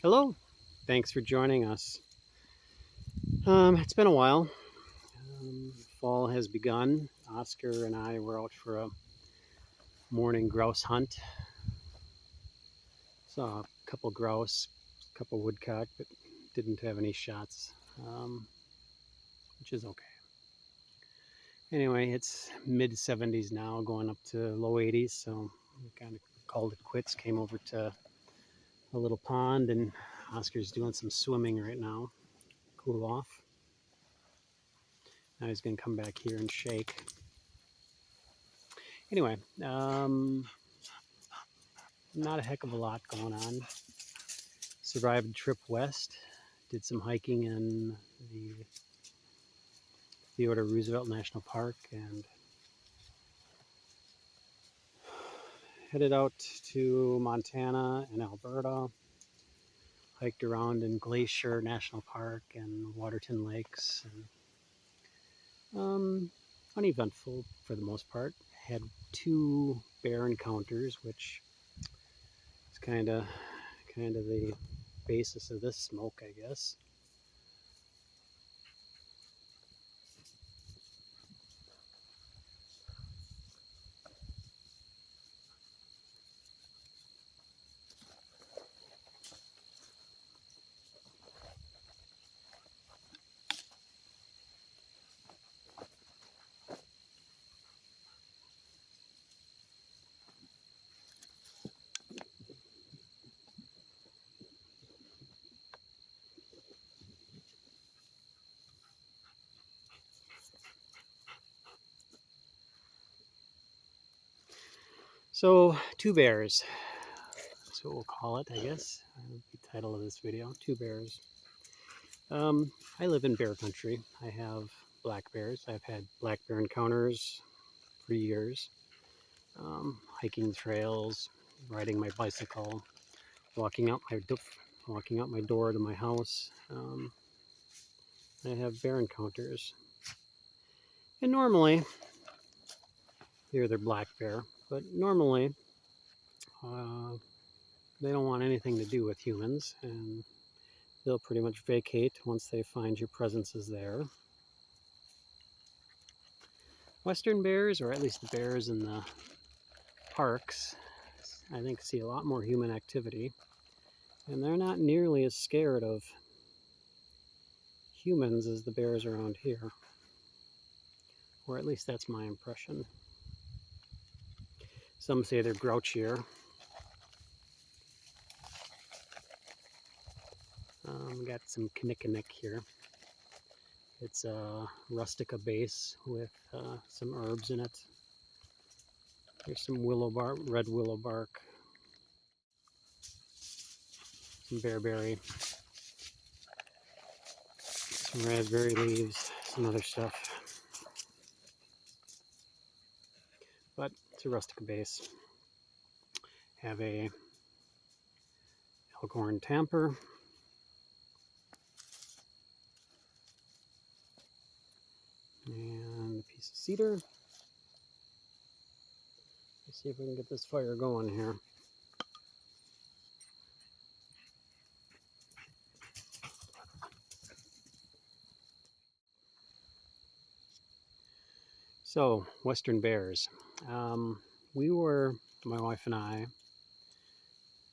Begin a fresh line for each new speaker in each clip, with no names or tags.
Hello, thanks for joining us. It's been a while. Fall has begun. Oscar and I were out for a morning grouse hunt. Saw a couple grouse, a couple woodcock, but didn't have any shots, which is okay. Anyway, it's mid 70s now, going up to low 80s, so we kind of called it quits. Came over to a little pond, and Oscar's doing some swimming right now, cool off. Now he's going to come back here and shake. Anyway, not a heck of a lot going on. Survived a trip west, did some hiking in the Theodore Roosevelt National Park, and headed out to Montana and Alberta. Hiked around in Glacier National Park and Waterton Lakes, and uneventful for the most part. Had 2 bear encounters, which is kind of the basis of this smoke, I guess. So 2 bears, that's what we'll call it, I guess. The title of this video, 2 bears. I live in bear country. I have black bears. I've had black bear encounters for years. Hiking trails, riding my bicycle, walking out my door to my house. I have bear encounters. And normally, here they're black bear, but normally they don't want anything to do with humans, and they'll pretty much vacate once they find your presence is there. Western bears, or at least the bears in the parks, I think see a lot more human activity, and they're not nearly as scared of humans as the bears around here, or at least that's my impression. Some say they're grouchier. Got some Kinnikinnic here. It's a rustica base with some herbs in it. There's some willow bark, red willow bark, some bearberry, some raspberry leaves, some other stuff. But it's a rustica base. Have a elkhorn tamper, and a piece of cedar. Let's see if we can get this fire going here. So, western bears. My wife and I,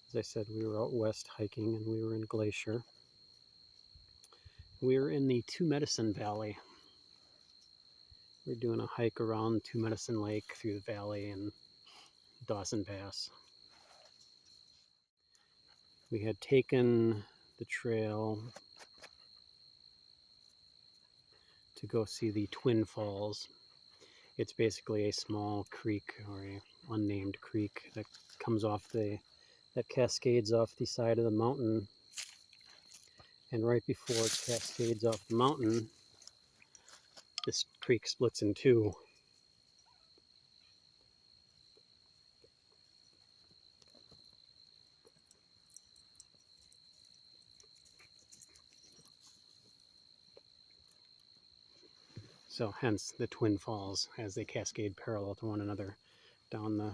as I said, we were out west hiking, and we were in Glacier. We were in the Two Medicine Valley. We're doing a hike around Two Medicine Lake through the valley and Dawson Pass. We had taken the trail to go see the Twin Falls. It's basically a small creek, or a unnamed creek, that comes off that cascades off the side of the mountain. And right before it cascades off the mountain, this creek splits in 2. So hence the Twin Falls, as they cascade parallel to one another down the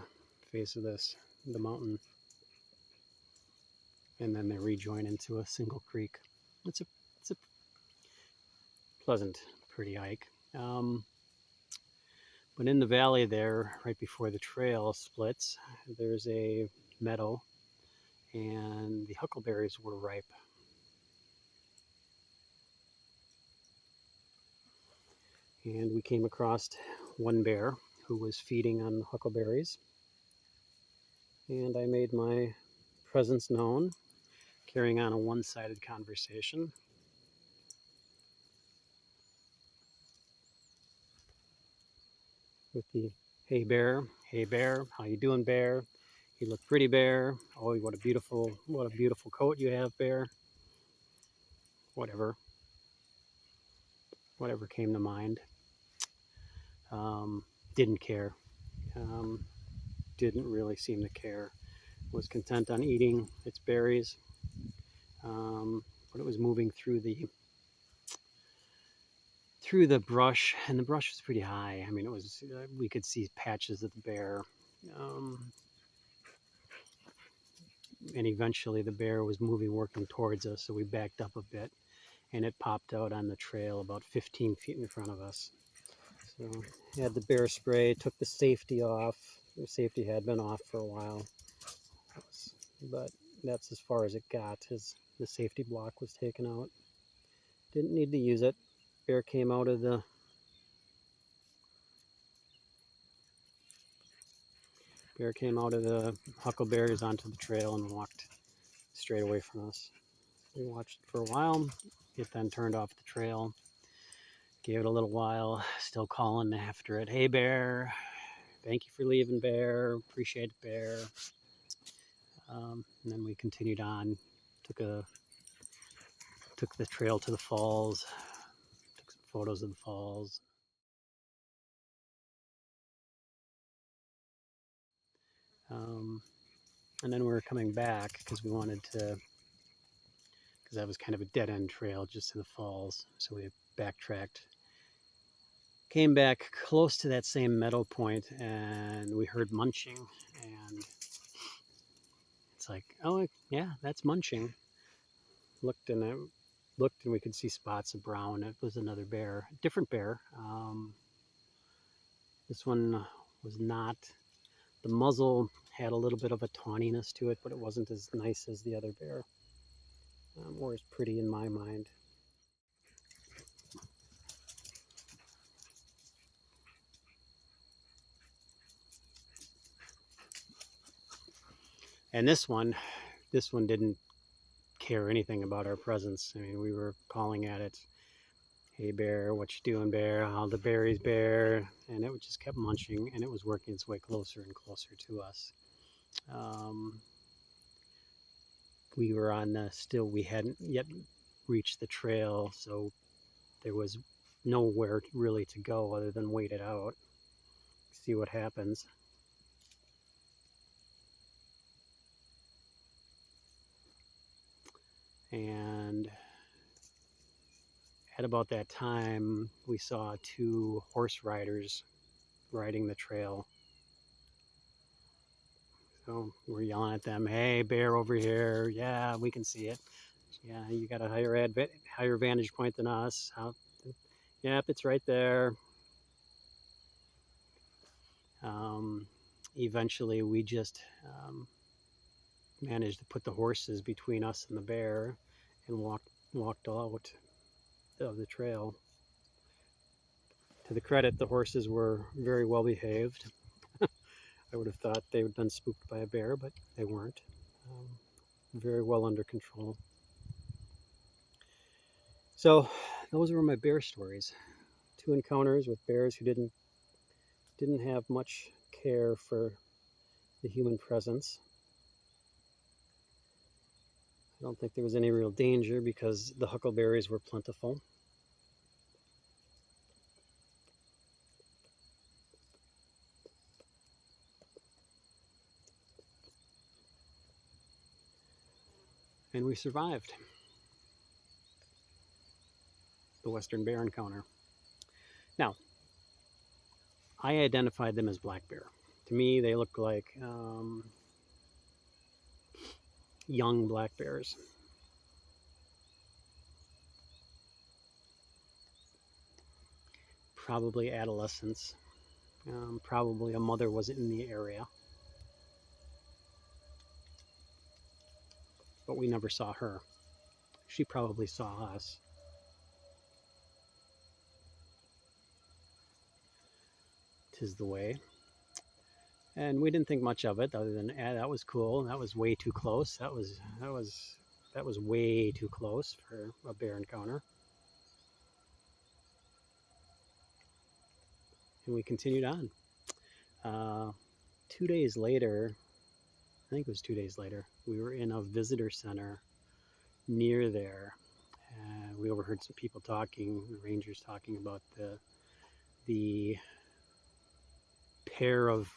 face of the mountain. and then they rejoin into a single creek. It's a pleasant, pretty hike. But in the valley there, right before the trail splits, there's a meadow, and the huckleberries were ripe. And we came across one bear who was feeding on huckleberries. And I made my presence known, carrying on a one-sided conversation. With the, hey bear, how you doing, bear? You look pretty, bear. Oh, what a beautiful coat you have, bear. Whatever came to mind. Didn't care. Didn't really seem to care. Was content on eating its berries, but it was moving through the brush, and the brush was pretty high. I mean, it was we could see patches of the bear, and eventually the bear was working towards us. So we backed up a bit, and it popped out on the trail about 15 feet in front of us. So had the bear spray, took the safety off. The safety had been off for a while, but that's as far as it got. The safety block was taken out. Didn't need to use it. Bear came out of the huckleberries onto the trail and walked straight away from us. We watched it for a while. It then turned off the trail. Gave it a little while, still calling after it. Hey, bear. Thank you for leaving, bear. Appreciate it, bear. And then we continued on. Took the trail to the falls. Took some photos of the falls. And then we were coming back because because that was kind of a dead-end trail just to the falls. So we backtracked. Came back close to that same meadow point, and we heard munching, and it's like, oh yeah, that's munching. Looked and we could see spots of brown. It was another bear, different bear. This one was not. The muzzle had a little bit of a tawniness to it, but it wasn't as nice as the other bear, or as pretty in my mind. And this one didn't care anything about our presence. I mean, we were calling at it, hey bear, what you doing, bear? How the berries, bear? And it just kept munching, and it was working its way closer and closer to us. We were we hadn't yet reached the trail, so there was nowhere really to go other than wait it out, see what happens. And at about that time, we saw two horse riders riding the trail. So we're yelling at them, hey, bear over here. Yeah, we can see it. Yeah, you got a higher vantage point than us. Yep, it's right there. Eventually, we just managed to put the horses between us and the bear and walked out of the trail. To the credit, the horses were very well behaved. I would have thought they would have been spooked by a bear, but they weren't. Very well under control. So those were my bear stories. 2 encounters with bears who didn't have much care for the human presence. I don't think there was any real danger because the huckleberries were plentiful. And we survived the western bear encounter. Now, I identified them as black bear. To me, they look like, young black bears. Probably adolescents. Probably a mother was in the area, but we never saw her. She probably saw us. Tis the way. And we didn't think much of it other than, that was cool. That was way too close. That was way too close for a bear encounter. And we continued on. 2 days later, I think it was 2 days later, we were in a visitor center near there. We overheard some people talking, the rangers talking about the pair of,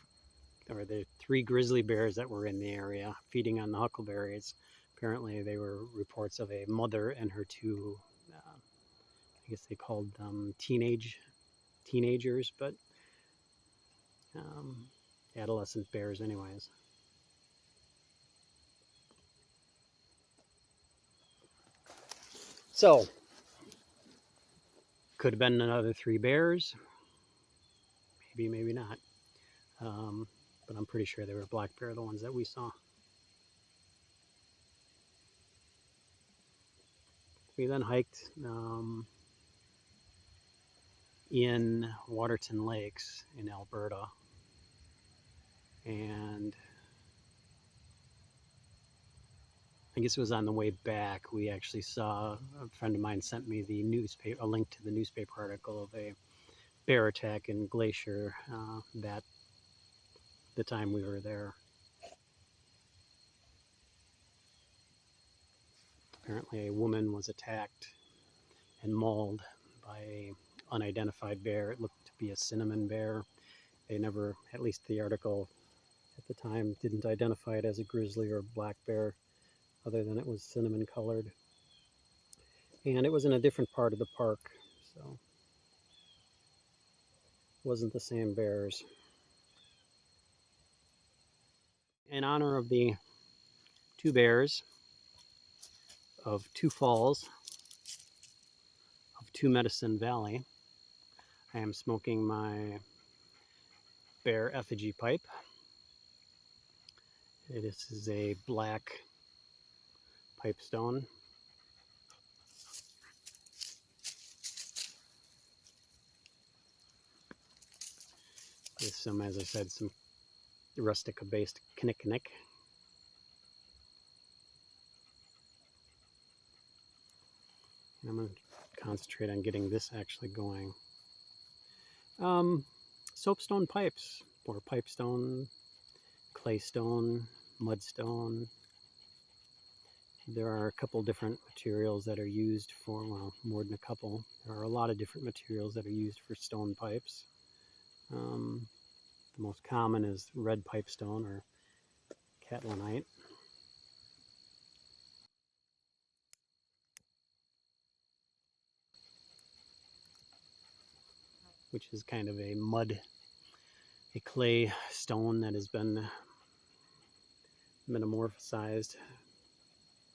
or the 3 grizzly bears that were in the area feeding on the huckleberries. Apparently they were reports of a mother and her 2, I guess they called them teenagers, but adolescent bears anyways. So, could have been another 3 bears, maybe, maybe not. But I'm pretty sure they were black bear, the ones that we saw. We then hiked in Waterton Lakes in Alberta, and I guess it was on the way back we actually saw, a friend of mine sent me a link to the newspaper article of a bear attack in Glacier the time we were there. Apparently a woman was attacked and mauled by an unidentified bear. It looked to be a cinnamon bear. They never, at least the article at the time, didn't identify it as a grizzly or black bear, other than it was cinnamon colored. And it was in a different part of the park, so it wasn't the same bears. In honor of the 2 bears of 2 falls of 2 Medicine Valley, I am smoking my bear effigy pipe. This is a black pipestone. With some, as I said, some Rustica-based Kinnikinnic. And I'm going to concentrate on getting this actually going. Soapstone pipes, or pipestone, claystone, mudstone. There are a couple different materials that are used for, well, more than a couple. There are a lot of different materials that are used for stone pipes. The most common is red pipestone or catlinite. Which is kind of a clay stone that has been metamorphosized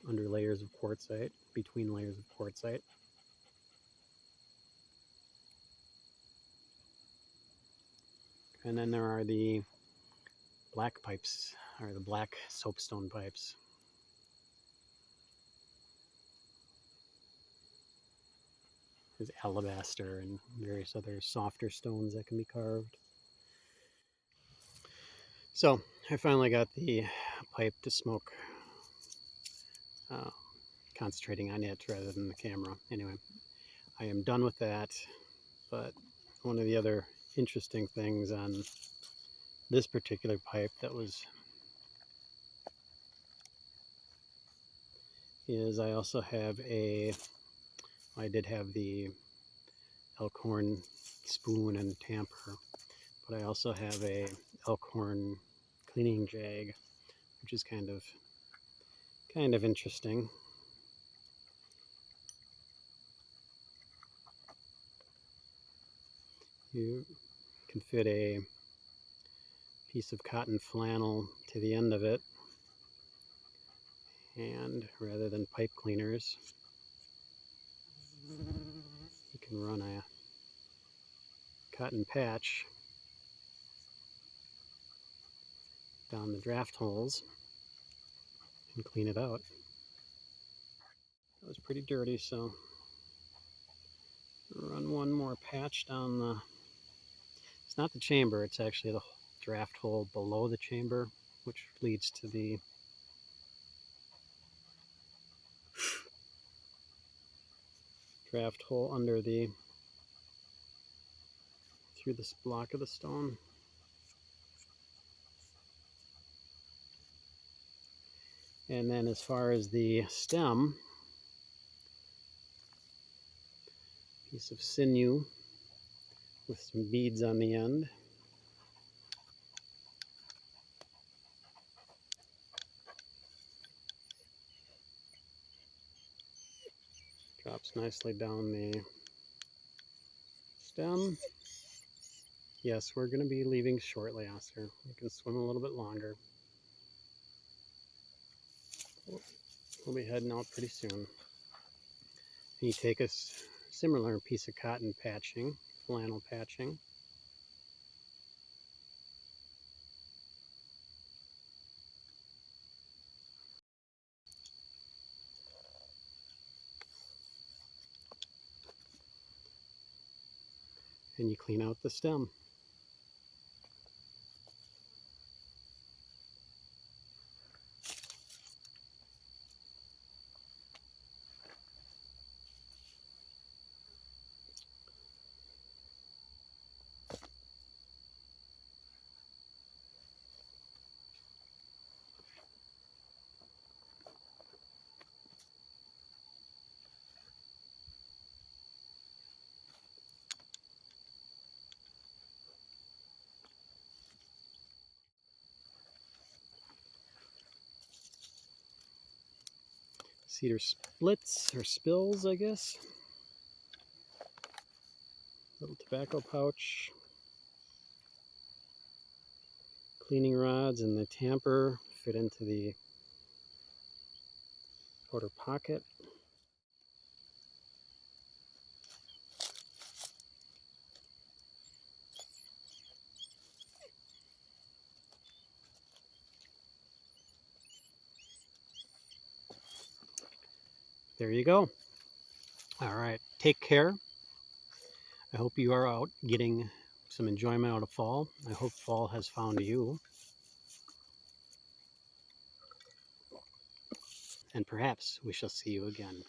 under layers of quartzite, between layers of quartzite. And then there are the black pipes, or the black soapstone pipes. There's alabaster and various other softer stones that can be carved. So I finally got the pipe to smoke, concentrating on it rather than the camera. Anyway, I am done with that, but one of the other interesting things on this particular pipe is I also have I did have the elkhorn spoon and tamper, but I also have a elkhorn cleaning jag, which is kind of interesting. You can fit a piece of cotton flannel to the end of it, And rather than pipe cleaners, you can run a cotton patch down the draft holes and clean it out. It was pretty dirty, so run one more patch down the, it's not the chamber, it's actually the draft hole below the chamber, which leads to the draft hole under the, through this block of the stone. And then as far as the stem, piece of sinew with some beads on the end. Drops nicely down the stem. Yes, we're going to be leaving shortly, Osier. You can swim a little bit longer. We'll be heading out pretty soon. And you take a similar piece of cotton patching, flannel patching, and you clean out the stem. Cedar splits or spills, I guess. Little tobacco pouch. Cleaning rods and the tamper fit into the outer pocket. There you go. All right, take care. I hope you are out getting some enjoyment out of fall. I hope fall has found you. And perhaps we shall see you again.